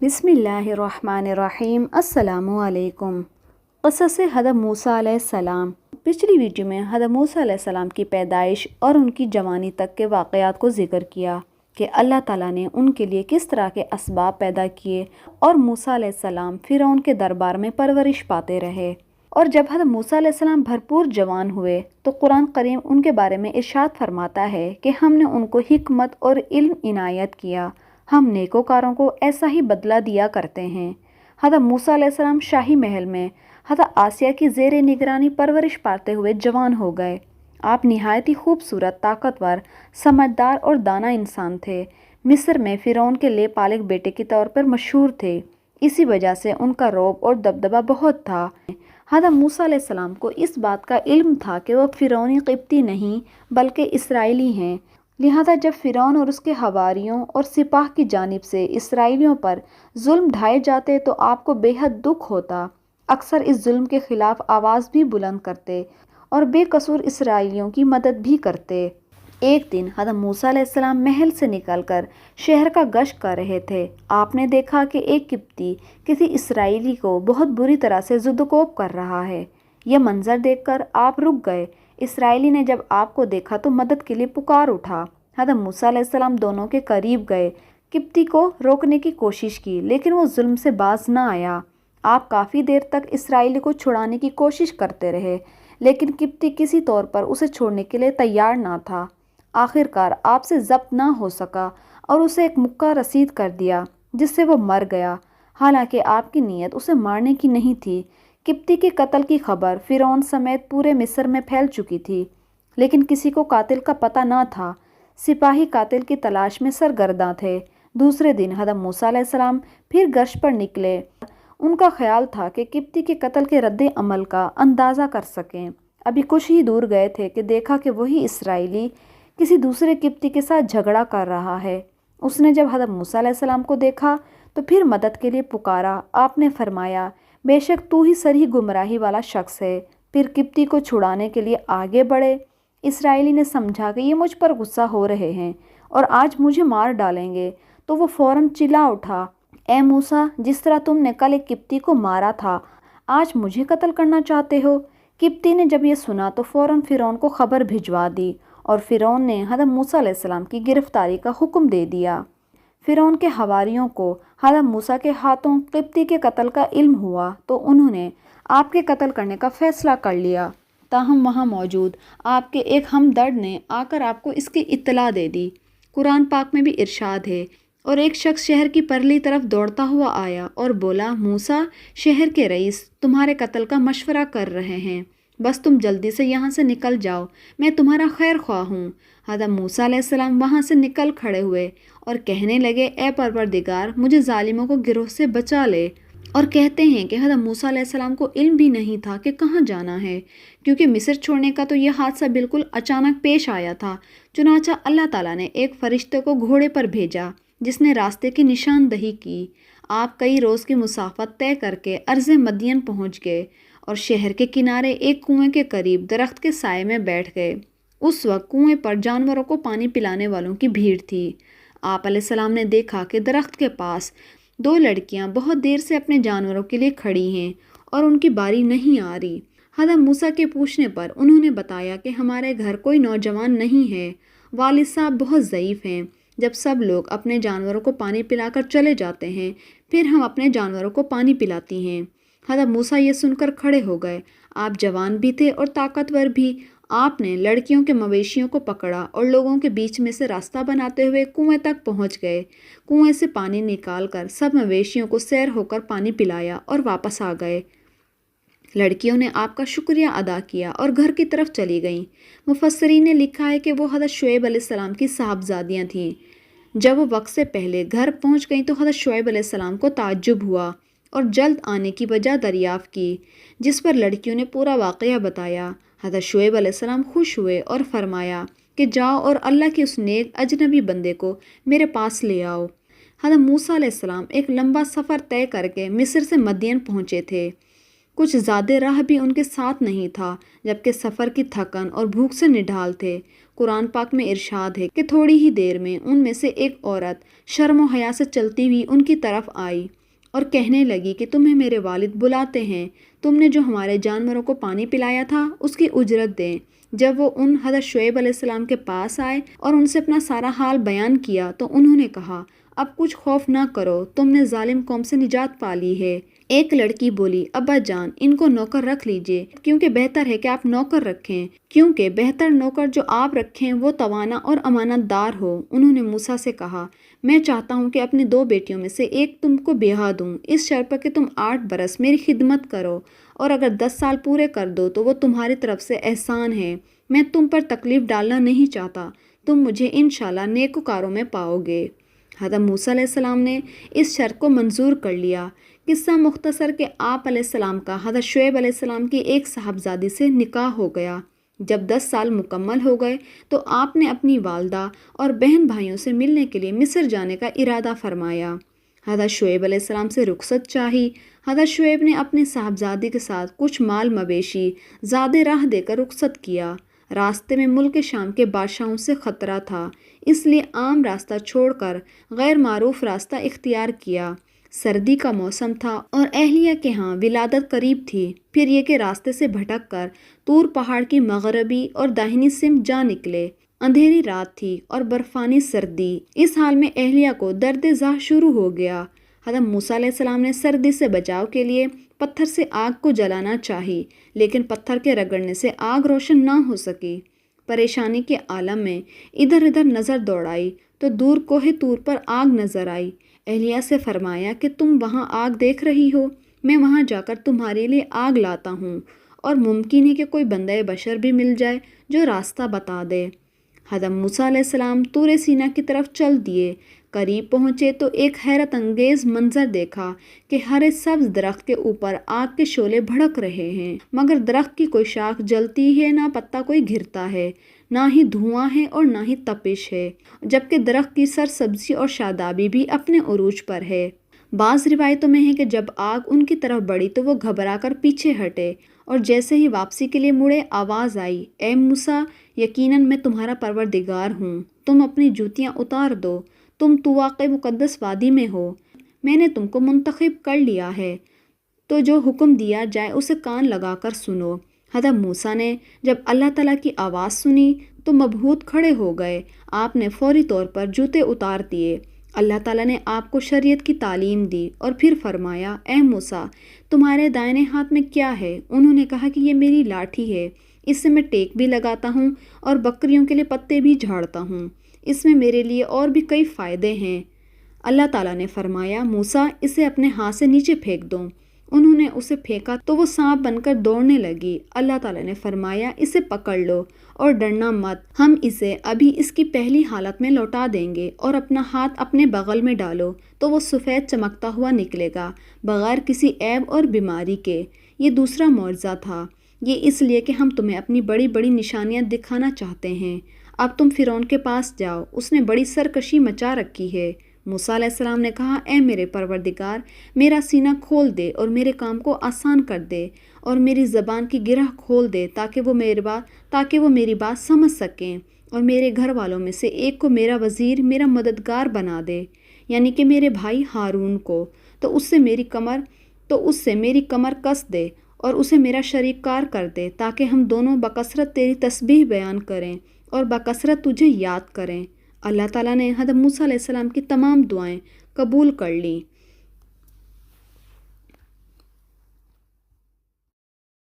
بسم اللہ الرحمن الرحیم۔ السلام علیکم۔ قصص حضرت موسیٰ علیہ السلام۔ پچھلی ویڈیو میں حضرت موسیٰ علیہ السلام کی پیدائش اور ان کی جوانی تک کے واقعات کو ذکر کیا کہ اللہ تعالیٰ نے ان کے لیے کس طرح کے اسباب پیدا کیے اور موسیٰ علیہ السلام فرعون کے دربار میں پرورش پاتے رہے۔ اور جب حضرت موسیٰ علیہ السلام بھرپور جوان ہوئے تو قرآن کریم ان کے بارے میں ارشاد فرماتا ہے کہ ہم نے ان کو حکمت اور علم عنایت کیا، ہم نیکوکاروں کو ایسا ہی بدلہ دیا کرتے ہیں۔ حضرت موسیٰ علیہ السلام شاہی محل میں حضرت آسیہ کی زیر نگرانی پرورش پاتے ہوئے جوان ہو گئے۔ آپ نہایت ہی خوبصورت، طاقتور، سمجھدار اور دانا انسان تھے۔ مصر میں فرعون کے لے پالک بیٹے کے طور پر مشہور تھے، اسی وجہ سے ان کا رعب اور دبدبہ بہت تھا۔ حضرت موسیٰ علیہ السلام کو اس بات کا علم تھا کہ وہ فرعونی قبطی نہیں بلکہ اسرائیلی ہیں، لہذا جب فرعون اور اس کے حواریوں اور سپاہ کی جانب سے اسرائیلیوں پر ظلم ڈھائے جاتے تو آپ کو بے حد دکھ ہوتا، اکثر اس ظلم کے خلاف آواز بھی بلند کرتے اور بے قصور اسرائیلیوں کی مدد بھی کرتے۔ ایک دن حضرت موسیٰ علیہ السلام محل سے نکل کر شہر کا گشت کر رہے تھے۔ آپ نے دیکھا کہ ایک قبطی کسی اسرائیلی کو بہت بری طرح سے زدوکوب کر رہا ہے۔ یہ منظر دیکھ کر آپ رک گئے۔ اسرائیلی نے جب آپ کو دیکھا تو مدد کے لیے پکار اٹھا۔ حضرت موسیٰ علیہ السلام دونوں کے قریب گئے، قبطی کو روکنے کی کوشش کی لیکن وہ ظلم سے باز نہ آیا۔ آپ کافی دیر تک اسرائیلی کو چھڑانے کی کوشش کرتے رہے لیکن قبطی کسی طور پر اسے چھوڑنے کے لیے تیار نہ تھا۔ آخر کار آپ سے ضبط نہ ہو سکا اور اسے ایک مکہ رسید کر دیا جس سے وہ مر گیا، حالانکہ آپ کی نیت اسے مارنے کی نہیں تھی۔ قبطی کے قتل کی خبر فرعون سمیت پورے مصر میں پھیل چکی تھی لیکن کسی کو قاتل کا پتہ نہ تھا۔ سپاہی قاتل کی تلاش میں سرگرداں تھے۔ دوسرے دن حضرت موسیٰ علیہ السلام پھر گشت پر نکلے۔ ان کا خیال تھا کہ قبطی کے قتل کے رد عمل کا اندازہ کر سکیں۔ ابھی کچھ ہی دور گئے تھے کہ دیکھا کہ وہی اسرائیلی کسی دوسرے قبطی کے ساتھ جھگڑا کر رہا ہے۔ اس نے جب حضرت موسیٰ علیہ السلام کو دیکھا تو پھر مدد کے لیے پکارا۔ آپ نے فرمایا، بے شک تو ہی صریح گمراہی والا شخص ہے۔ پھر قبطی کو چھڑانے کے لیے آگے بڑھے۔ اسرائیلی نے سمجھا کہ یہ مجھ پر غصہ ہو رہے ہیں اور آج مجھے مار ڈالیں گے، تو وہ فوراً چلا اٹھا، اے موسیٰ، جس طرح تم نے کل ایک قبطی کو مارا تھا آج مجھے قتل کرنا چاہتے ہو؟ قبطی نے جب یہ سنا تو فوراً فرعون کو خبر بھجوا دی اور فرعون نے حضرت موسیٰ علیہ السلام کی گرفتاری کا حکم دے دیا۔ فرعون کے حواریوں کو حضرت موسیٰ کے ہاتھوں قبطی کے قتل کا علم ہوا تو انہوں نے آپ کے قتل کرنے کا فیصلہ کر لیا، تاہم وہاں موجود آپ کے ایک ہمدرد نے آ کر آپ کو اس کی اطلاع دے دی۔ قرآن پاک میں بھی ارشاد ہے، اور ایک شخص شہر کی پرلی طرف دوڑتا ہوا آیا اور بولا، موسیٰ، شہر کے رئیس تمہارے قتل کا مشورہ کر رہے ہیں، بس تم جلدی سے یہاں سے نکل جاؤ، میں تمہارا خیر خواہ ہوں۔ حضرت موسیٰ علیہ السلام وہاں سے نکل کھڑے ہوئے اور کہنے لگے، اے پروردگار، مجھے ظالموں کو گروہ سے بچا لے۔ اور کہتے ہیں کہ حضرت موسیٰ علیہ السلام کو علم بھی نہیں تھا کہ کہاں جانا ہے، کیونکہ مصر چھوڑنے کا تو یہ حادثہ بالکل اچانک پیش آیا تھا۔ چنانچہ اللہ تعالیٰ نے ایک فرشتے کو گھوڑے پر بھیجا جس نے راستے کی نشاندہی کی۔ آپ کئی روز کی مسافت طے کر کے ارض مدین پہنچ گئے اور شہر کے کنارے ایک کنویں کے قریب درخت کے سائے میں بیٹھ گئے۔ اس وقت کنویں پر جانوروں کو پانی پلانے والوں کی بھیڑ تھی۔ آپ علیہ السلام نے دیکھا کہ درخت کے پاس دو لڑکیاں بہت دیر سے اپنے جانوروں کے لیے کھڑی ہیں اور ان کی باری نہیں آ رہی۔ حضرت موسیٰ کے پوچھنے پر انہوں نے بتایا کہ ہمارے گھر کوئی نوجوان نہیں ہے، والد صاحب بہت ضعیف ہیں۔ جب سب لوگ اپنے جانوروں کو پانی پلا کر چلے جاتے ہیں پھر ہم اپنے جانوروں کو پانی پلاتی ہیں۔ حضرت موسیٰ یہ سن کر کھڑے ہو گئے۔ آپ جوان بھی تھے اور طاقتور بھی۔ آپ نے لڑکیوں کے مویشیوں کو پکڑا اور لوگوں کے بیچ میں سے راستہ بناتے ہوئے کنویں تک پہنچ گئے۔ کنویں سے پانی نکال کر سب مویشیوں کو سیر ہو کر پانی پلایا اور واپس آ گئے۔ لڑکیوں نے آپ کا شکریہ ادا کیا اور گھر کی طرف چلی گئیں۔ مفسرین نے لکھا ہے کہ وہ حضرت شعیب علیہ السلام کی صاحبزادیاں تھیں۔ جب وہ وقت سے پہلے گھر پہنچ گئیں تو حضرت شعیب علیہ السلام کو تعجب ہوا اور جلد آنے کی وجہ دریافت کی، جس پر لڑکیوں نے پورا واقعہ بتایا۔ حضرت شعیب علیہ السلام خوش ہوئے اور فرمایا کہ جاؤ اور اللہ کے اس نیک اجنبی بندے کو میرے پاس لے آؤ۔ حضرت موسیٰ علیہ السلام ایک لمبا سفر طے کر کے مصر سے مدین پہنچے تھے۔ کچھ زیادہ راہ بھی ان کے ساتھ نہیں تھا، جبکہ سفر کی تھکن اور بھوک سے نڈھال تھے۔ قرآن پاک میں ارشاد ہے کہ تھوڑی ہی دیر میں ان میں سے ایک عورت شرم و حیا سے چلتی ہوئی ان کی طرف آئی اور کہنے لگی کہ تمہیں میرے والد بلاتے ہیں، تم نے جو ہمارے جانوروں کو پانی پلایا تھا اس کی اجرت دیں۔ جب وہ ان حضرت شعیب علیہ السلام کے پاس آئے اور ان سے اپنا سارا حال بیان کیا تو انہوں نے کہا، اب کچھ خوف نہ کرو، تم نے ظالم قوم سے نجات پا لی ہے۔ ایک لڑکی بولی، ابا جان ان کو نوکر رکھ لیجئے، کیونکہ بہتر ہے کہ آپ نوکر رکھیں، کیونکہ بہتر نوکر جو آپ رکھیں وہ توانا اور امانت دار ہو۔ انہوں نے موسیٰ سے کہا، میں چاہتا ہوں کہ اپنی 2 بیٹیوں میں سے ایک تم کو بیاہ دوں، اس شرط پر کہ تم 8 برس میری خدمت کرو، اور اگر 10 سال پورے کر دو تو وہ تمہاری طرف سے احسان ہے۔ میں تم پر تکلیف ڈالنا نہیں چاہتا، تم مجھے انشاءاللہ نیکوکاروں میں پاؤ گے۔ حضرت موسیٰ علیہ السلام نے اس شرط کو منظور کر لیا۔ قصہ مختصر کہ آپ علیہ السلام کا حضرت شعیب علیہ السلام کی ایک صاحبزادی سے نکاح ہو گیا۔ جب 10 سال مکمل ہو گئے تو آپ نے اپنی والدہ اور بہن بھائیوں سے ملنے کے لیے مصر جانے کا ارادہ فرمایا۔ حضرت شعیب علیہ السلام سے رخصت چاہی۔ حضرت شعیب نے اپنی صاحبزادی کے ساتھ کچھ مال مویشی زیادہ راہ دے کر رخصت کیا۔ راستے میں ملک شام کے بادشاہوں سے خطرہ تھا، اس لیے عام راستہ چھوڑ کر غیر معروف راستہ اختیار کیا۔ سردی کا موسم تھا اور اہلیہ کے ہاں ولادت قریب تھی، پھر یہ کہ راستے سے بھٹک کر طور پہاڑ کی مغربی اور داہنی سمت جا نکلے۔ اندھیری رات تھی اور برفانی سردی، اس حال میں اہلیہ کو درد زاہ شروع ہو گیا۔ حضرت موسیٰ علیہ السلام نے سردی سے بچاؤ کے لیے پتھر سے آگ کو جلانا چاہی، لیکن پتھر کے رگڑنے سے آگ روشن نہ ہو سکی۔ پریشانی کے عالم میں ادھر ادھر نظر دوڑائی تو دور کوہ طور پر آگ نظر آئی۔ اہلیہ سے فرمایا کہ تم وہاں آگ دیکھ رہی ہو، میں وہاں جا کر تمہارے لیے آگ لاتا ہوں، اور ممکن ہے کہ کوئی بندہ بشر بھی مل جائے جو راستہ بتا دے۔ حضرت موسیٰ علیہ السلام طور سینا کی طرف چل دیے۔ قریب پہنچے تو ایک حیرت انگیز منظر دیکھا کہ ہرے سبز درخت کے اوپر آگ کے شعلے بھڑک رہے ہیں، مگر درخت کی کوئی شاخ جلتی ہے، نہ پتا کوئی گرتا ہے، نہ ہی دھواں ہے اور نہ ہی تپش ہے، جبکہ درخت کی سرسبزی اور شادابی بھی اپنے عروج پر ہے۔ بعض روایتوں میں ہے کہ جب آگ ان کی طرف بڑھی تو وہ گھبرا کر پیچھے ہٹے، اور جیسے ہی واپسی کے لیے مڑے آواز آئی، اے موسیٰ، یقیناً میں تمہارا پروردگار ہوں، تم اپنی جوتیاں اتار دو، تم تو واقع مقدس وادی میں ہو، میں نے تم کو منتخب کر لیا ہے، تو جو حکم دیا جائے اسے کان لگا کر سنو۔ حضرت موسیٰ نے جب اللہ تعالیٰ کی آواز سنی تو مبہوت کھڑے ہو گئے۔ آپ نے فوری طور پر جوتے اتار دیے۔ اللہ تعالیٰ نے آپ کو شریعت کی تعلیم دی اور پھر فرمایا، اے موسیٰ، تمہارے دائیں ہاتھ میں کیا ہے؟ انہوں نے کہا کہ یہ میری لاٹھی ہے، اس سے میں ٹیک بھی لگاتا ہوں اور بکریوں کے لیے پتے بھی جھاڑتا ہوں، اس میں میرے لیے اور بھی کئی فائدے ہیں۔ اللہ تعالیٰ نے فرمایا، موسیٰ اسے اپنے ہاتھ سے نیچے پھینک دو۔ انہوں نے اسے پھینکا تو وہ سانپ بن کر دوڑنے لگی۔ اللہ تعالیٰ نے فرمایا، اسے پکڑ لو اور ڈرنا مت، ہم اسے ابھی اس کی پہلی حالت میں لوٹا دیں گے، اور اپنا ہاتھ اپنے بغل میں ڈالو تو وہ سفید چمکتا ہوا نکلے گا، بغیر کسی عیب اور بیماری کے۔ یہ دوسرا معجزہ تھا، یہ اس لیے کہ ہم تمہیں اپنی بڑی بڑی نشانیاں دکھانا چاہتے ہیں۔ اب تم فرعون کے پاس جاؤ، اس نے بڑی سرکشی مچا رکھی ہے۔ موسیٰ علیہ السلام نے کہا، اے میرے پروردگار، میرا سینہ کھول دے اور میرے کام کو آسان کر دے، اور میری زبان کی گرہ کھول دے تاکہ وہ میری بات سمجھ سکیں، اور میرے گھر والوں میں سے ایک کو میرا وزیر، میرا مددگار بنا دے، یعنی کہ میرے بھائی ہارون کو، تو اس سے میری کمر کس دے اور اسے میرا شریک کار کر دے، تاکہ ہم دونوں بکثرت تیری تسبیح بیان کریں اور بکثرت تجھے یاد کریں۔ اللہ تعالیٰ نے حضرت موسیٰ علیہ السلام کی تمام دعائیں قبول کر لیں۔